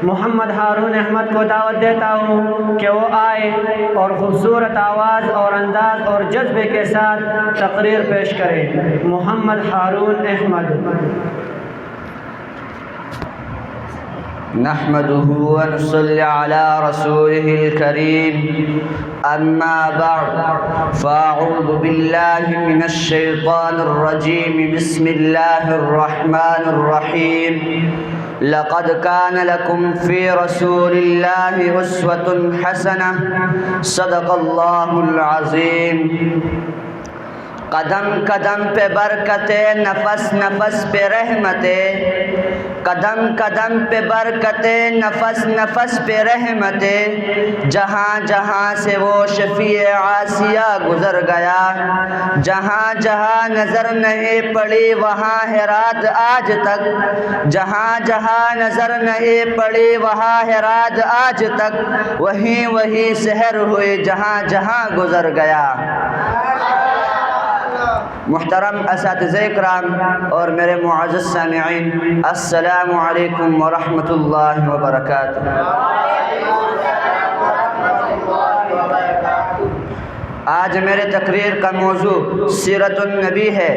محمد ہارون احمد کو دعوت دیتا ہوں کہ وہ آئے اور خوبصورت آواز اور انداز اور جذبے کے ساتھ تقریر پیش کرے۔ محمد ہارون احمد۔ نحمده ونصلي على رسوله الكريم أما بعد فأعوذ بالله من الشيطان الرجيم بسم الله الرحمن الرحيم لقد كان لكم في رسول الله أسوة حسنة صدق الله العظيم۔ قدم قدم پہ برکتیں، نفس نفس پہ رحمتیں، قدم قدم پہ برکتیں، نفس نفس پہ رحمتیں، جہاں جہاں سے وہ شفیع عاصیہ گزر گیا، جہاں جہاں نظر نہیں پڑی وہاں ہے رات آج تک، جہاں جہاں نظر نہیں پڑی وہاں ہے رات آج تک، وہیں وہیں سحر ہوئی جہاں جہاں گزر گیا۔ محترم اساتذہ کرام اور میرے معزز سامعین، السلام علیکم ورحمۃ اللہ وبرکاتہ۔ آج میرے تقریر کا موضوع سیرت النبی ہے۔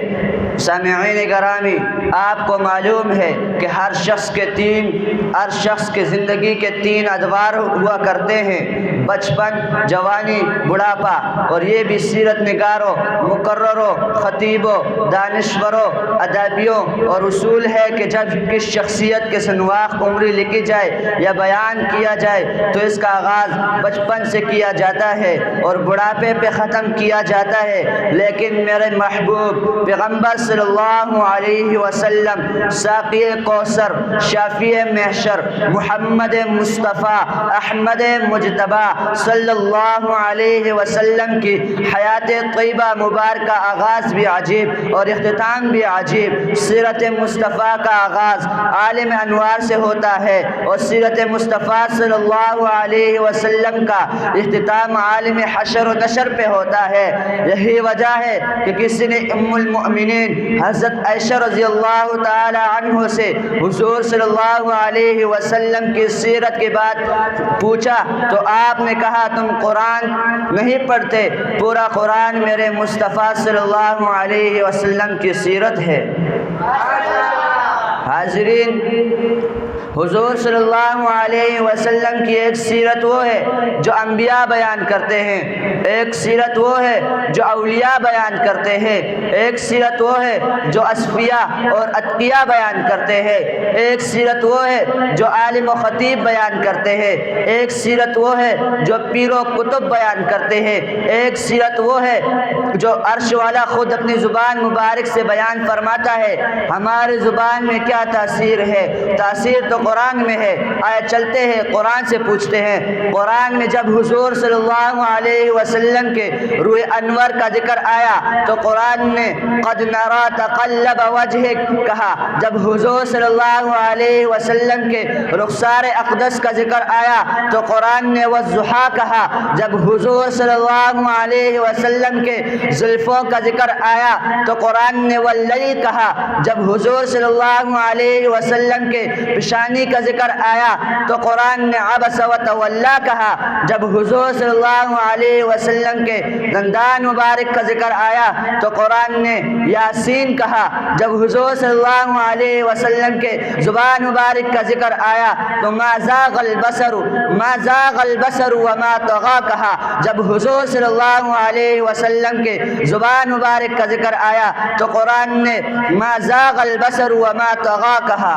سامعین گرامی، آپ کو معلوم ہے کہ ہر شخص کے زندگی کے 3 ادوار ہوا کرتے ہیں: بچپن، جوانی، بڑھاپا، اور یہ بھی سیرت نگاروں، مقرروں، خطیبوں، دانشوروں، ادیبوں اور اصول ہے کہ جب کس شخصیت کے سنواق عمری لکھی جائے یا بیان کیا جائے تو اس کا آغاز بچپن سے کیا جاتا ہے اور بڑھاپے پہ ختم کیا جاتا ہے، لیکن میرے محبوب پیغمبر صلی اللہ علیہ وسلم، ساقی کوثر، شافی محشر، محمد مصطفیٰ احمد مجتبی صلی اللہ علیہ وسلم کی حیات طیبہ مبارکہ آغاز بھی عجیب اور اختتام بھی عجیب۔ سیرت مصطفیٰ کا آغاز عالم انوار سے ہوتا ہے اور سیرت مصطفیٰ صلی اللہ علیہ وسلم کا اختتام عالم حشر و نشر پہ ہوتا ہے۔ یہی وجہ ہے کہ کسی نے ام المؤمنین حضرت عائشہ رضی اللہ تعالی عنہ سے حضور صلی اللہ علیہ وسلم کی سیرت کی بات پوچھا تو آپ نے کہا، تم قرآن نہیں پڑھتے؟ پورا قرآن میرے مصطفیٰ صلی اللہ علیہ وسلم کی سیرت ہے۔ حاضرین، حضور صلی اللہ علیہ وسلم کی ایک سیرت وہ ہے جو انبیاء بیان کرتے ہیں، ایک سیرت وہ ہے جو اولیاء بیان کرتے ہیں، ایک سیرت وہ ہے جو اصفیاء اور اتقیاء بیان کرتے ہیں، ایک سیرت وہ ہے جو عالم و خطیب بیان کرتے ہیں، ایک سیرت وہ ہے جو پیر و کتب بیان کرتے ہیں، ایک سیرت وہ ہے جو عرش والا خود اپنی زبان مبارک سے بیان فرماتا ہے۔ ہماری زبان میں کیا تاثیر ہے؟ تاثیر تو قرآن میں ہے۔ آئے چلتے ہیں قرآن سے پوچھتے ہیں۔ قرآن میں جب حضور صلی اللہ علیہ وسلم کے روح انور کا ذکر آیا تو قرآن نے قد نرا تقلب وجہک کہا۔ جب حضور صلی اللہ علیہ وسلم کے رخسار اقدس کا ذکر آیا تو قرآن نے والضحیٰ کہا۔ جب حضور صلی اللہ علیہ وسلم کے زلفوں کا ذکر آیا تو قرآن نے واللیل کہا۔ جب حضور صلی اللہ علیہ وسلم کے پیشانی کا ذکر آیا تو قرآن نے عبس وتولی کہا۔ جب حضور صلی اللہ علیہ وسلم کے دندان مبارک کا ذکر آیا تو قرآن نے یاسین کہا۔ جب حضور صلی اللہ علیہ وسلم کے زبان مبارک کا ذکر آیا تو ما زاغ البصر وما طغى کہا۔ جب حضور صلی اللہ علیہ وسلم کے زبان مبارک کا ذکر آیا تو قرآن نے ما زاغ البصر وما طغى کہا۔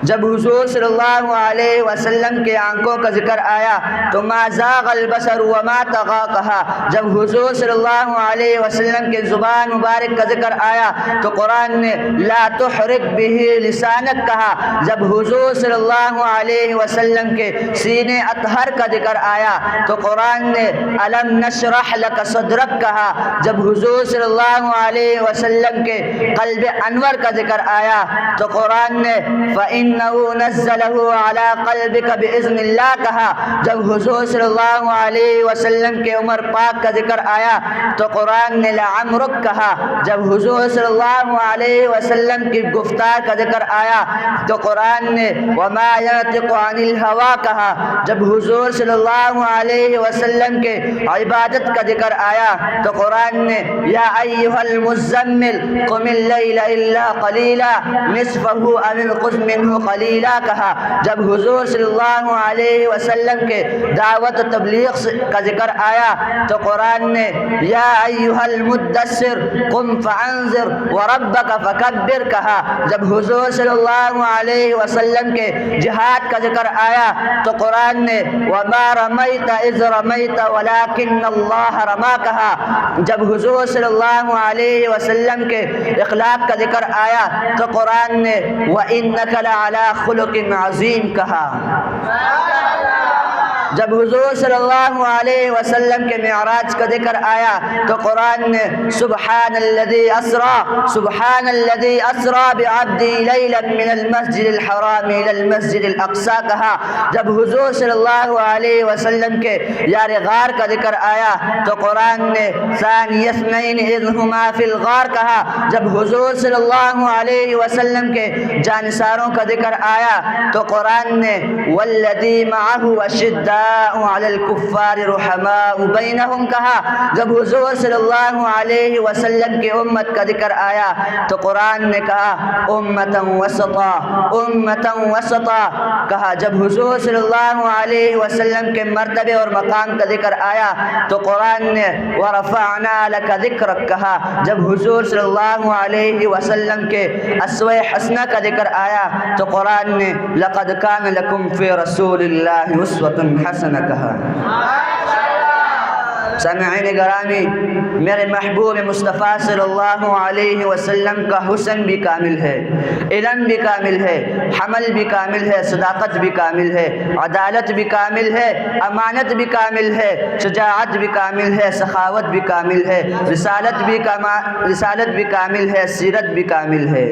جب حضور صلی اللہ علیہ وسلم کے آنکھوں کا ذکر آیا تو ما زاغ البصر وما طغى کہا۔ جب حضور صلی اللہ علیہ وسلم کے زبان مبارک کا ذکر آیا تو قرآن نے لا تحرک به لسانک کہا۔ جب حضور صلی اللہ علیہ وسلم کے سینے اطہر کا ذکر آیا تو قرآن نے الم نشرح لک صدرک کہا۔ جب حضور صلی اللہ علیہ وسلم کے قلب انور کا ذکر آیا تو قرآن نے فإن وَإِنَّهُ نَزَّلَهُ عَلَى قَلْبِكَ بِإِذْنِ اللَّهِ کہا جب حضور صلی اللہ علیہ وسلم کے عمر پاک کا ذکر آیا تو قرآن نے لعمرک کہا جب حضور صلی اللہ علیہ وسلم کی گفتار کا ذکر آیا تو قرآن نے وَمَا يَنطِقُ عَنِ الْهَوَىٰ کہا جب حضور صلی اللہ علیہ وسلم کے عبادت کا ذکر آیا تو قرآن نے یا ایھا المزمل قم اللیل الا قلیلا نصفہ او انقص منہ قلیلا کہا جب حضور صلی اللہ علیہ وسلم کے دعوت و تبلیغ کا ذکر آیا تو قرآن نے یا ایھا المدثر قم فانذر وربک فکبر کہا جب حضور صلی اللہ علیہ وسلم کے جہاد کا ذکر آیا تو قرآن نے وما رمیت اذ رمیت ولکن اللہ رما کہا جب حضور صلی اللہ علیہ وسلم کے اخلاق کا ذکر آیا تو قرآن نے وَإِنَّكَ لَعَلَىٰ خُلُقٍ عَظِيمٍ کہا جب حضور صلی اللہ علیہ وسلم کے معراج کا ذکر آیا تو قرآن نے سبحان الذی اسرا بعبدی لیلا من المسجد الحرام الى المسجد الاقصی کہا جب حضور صلی اللہ علیہ وسلم کے یار غار کا ذکر آیا تو قرآن نے ثانی اثنین اذ ہما فی الغار کہا جب حضور صلی اللہ علیہ وسلم کے جانثاروں کا ذکر آیا تو قرآن نے والذی معه اشداء علی الکفار رحماء بینہم کہا جب حضور صلی اللہ علیہ وسلم کی امت کا ذکر آیا تو قرآن نے کہا امتا وسطا کہا جب حضور صلی اللہ علیہ وسلم کے مرتبے اور مقام کا ذکر آیا تو قرآن نے ورفعنا لک ذکرک کہا جب حضور صلی اللہ علیہ وسلم کے اسوہ حسنہ کا ذکر آیا تو قرآن نے لقد کان لکم فی رسول اللہ اسوۃ حسنہ کہا سامعین گرامی میرے محبوب مصطفیٰ صلی اللہ علیہ وسلم کا حسن بھی کامل ہے علم بھی کامل ہے حمل بھی کامل ہے صداقت بھی کامل ہے عدالت بھی کامل ہے امانت بھی کامل ہے شجاعت بھی کامل ہے سخاوت بھی کامل ہے رسالت بھی کامل ہے سیرت بھی کامل ہے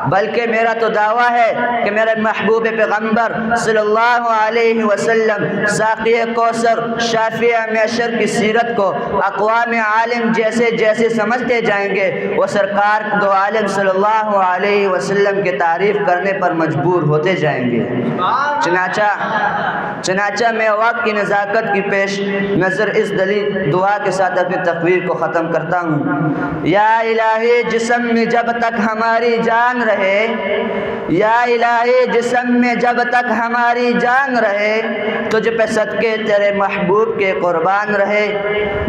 بلکہ میرا تو دعویٰ ہے کہ میرے محبوب پیغمبر صلی اللہ علیہ وسلم ساقی کوثر شافع معشر کی سیرت کو اقوام عالم جیسے جیسے سمجھتے جائیں گے وہ سرکار دو عالم صلی اللہ علیہ وسلم کی تعریف کرنے پر مجبور ہوتے جائیں گے چنانچہ میں وقت کی نزاکت کی پیش نظر اس دلی دعا کے ساتھ اپنی تقریر کو ختم کرتا ہوں یا الہی جسم میں جب تک ہماری جان رہے یا الہی جسم میں جب تک ہماری جان رہے تجھ پہ صدقے تیرے محبوب کے قربان رہے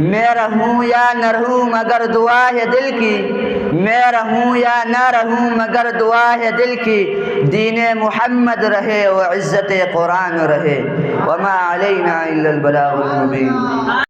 میں رہوں یا نہ رہوں مگر دعا ہے دل کی میں رہوں یا نہ رہوں مگر دعا ہے دل کی دین محمد رہے و عزت قرآن رہے وما علینا الا البلاغ المبین